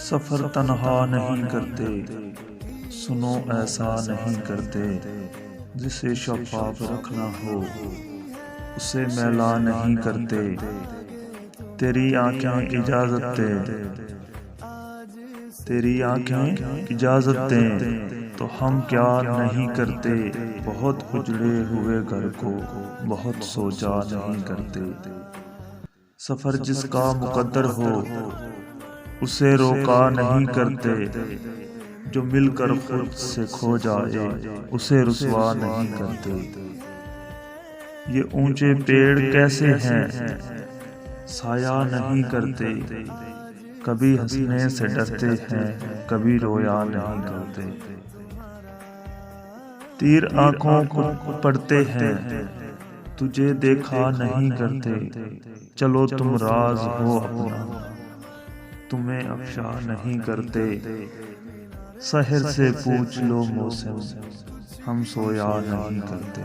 सफर तन्हा नहीं करते, सुनो ऐसा नहीं करते। जिसे शफाफ रखना हो उसे मैला नहीं करते। तेरी आंखें इजाजत दे, तेरी आंखें इजाजत दें तो हम क्या नहीं करते। बहुत उजड़े हुए घर को बहुत सोचा नहीं करते। सफर जिसका मुकद्दर हो उसे रोका नहीं करते। जो मिलकर खुद से खो जाए उसे रुसवा नहीं करते। ये ऊंचे पेड़ कैसे हैं साया नहीं करते। कभी हंसने से डरते हैं कभी रोया नहीं करते। तीर आंखों को पड़ते हैं तुझे देखा नहीं करते। चलो तुम राज हो अपना तुम्हें अफशा नहीं करते। शहर से पूछ लो मौसम हम सोया नहीं करते।